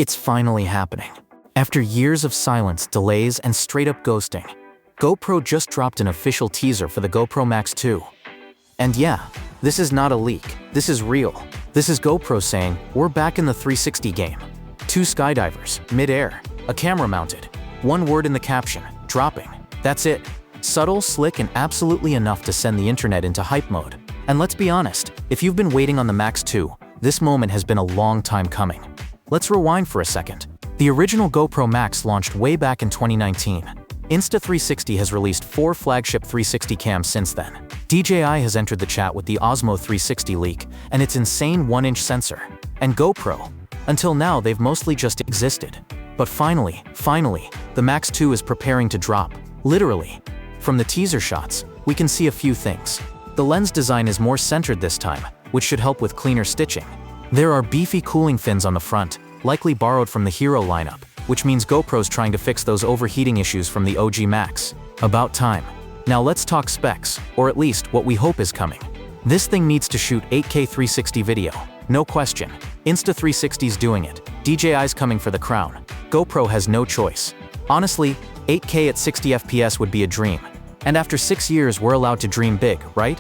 It's finally happening. After years of silence, delays, and straight-up ghosting, GoPro just dropped an official teaser for the GoPro Max 2. And yeah, this is not a leak, this is real. This is GoPro saying, we're back in the 360 game. 2 skydivers, mid-air, a camera mounted. One word in the caption, dropping. That's it. Subtle, slick, and absolutely enough to send the internet into hype mode. And let's be honest, if you've been waiting on the Max 2, this moment has been a long time coming. Let's rewind for a second. The original GoPro Max launched way back in 2019. Insta360 has released 4 flagship 360 cams since then. DJI has entered the chat with the Osmo 360 leak and its insane 1-inch sensor. And GoPro, until now they've mostly just existed. But finally, the Max 2 is preparing to drop. Literally. From the teaser shots, we can see a few things. The lens design is more centered this time, which should help with cleaner stitching. There are beefy cooling fins on the front, likely borrowed from the Hero lineup, which means GoPro's trying to fix those overheating issues from the OG Max. About time. Now let's talk specs, or at least what we hope is coming. This thing needs to shoot 8K 360 video, no question. Insta360's doing it, DJI's coming for the crown. GoPro has no choice. Honestly, 8K at 60 FPS would be a dream. And after 6 years we're allowed to dream big, right?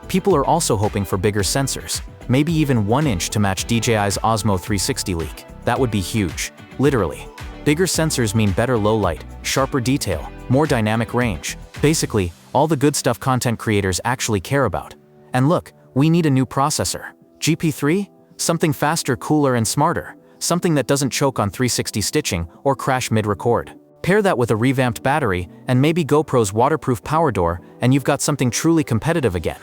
People are also hoping for bigger sensors, maybe even 1 inch to match DJI's Osmo 360 leak. That would be huge. Literally. Bigger sensors mean better low light, sharper detail, more dynamic range. Basically, all the good stuff content creators actually care about. And look, we need a new processor. GP3? Something faster, cooler, and smarter. Something that doesn't choke on 360 stitching or crash mid-record. Pair that with a revamped battery and maybe GoPro's waterproof power door, and you've got something truly competitive again.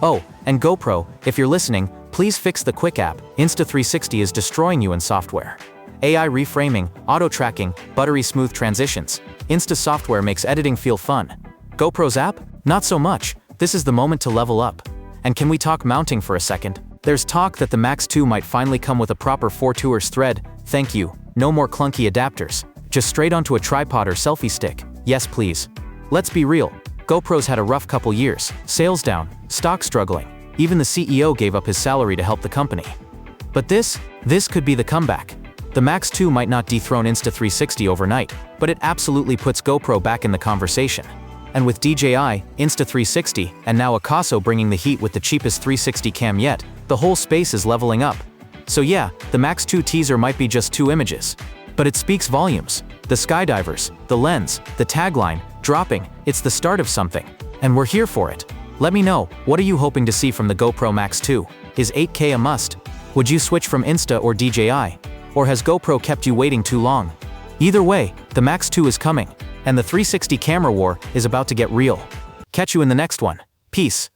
Oh, and GoPro, if you're listening, please fix the Quick app. Insta360 is destroying you in software. AI reframing, auto-tracking, buttery smooth transitions. Insta software makes editing feel fun. GoPro's app? Not so much. This is the moment to level up. And can we talk mounting for a second? There's talk that the Max 2 might finally come with a proper 4 tours thread. Thank you. No more clunky adapters. Just straight onto a tripod or selfie stick. Yes please. Let's be real. GoPro's had a rough couple years. Sales down, stock struggling. Even the CEO gave up his salary to help the company. But this could be the comeback. The Max 2 might not dethrone Insta360 overnight, but it absolutely puts GoPro back in the conversation. And with DJI, Insta360, and now Akaso bringing the heat with the cheapest 360 cam yet, the whole space is leveling up. So yeah, the Max 2 teaser might be just 2 images. But it speaks volumes. The skydivers, the lens, the tagline, dropping, it's the start of something. And we're here for it. Let me know, what are you hoping to see from the GoPro Max 2? Is 8K a must? Would you switch from Insta or DJI? Or has GoPro kept you waiting too long? Either way, the Max 2 is coming, and the 360 camera war is about to get real. Catch you in the next one. Peace.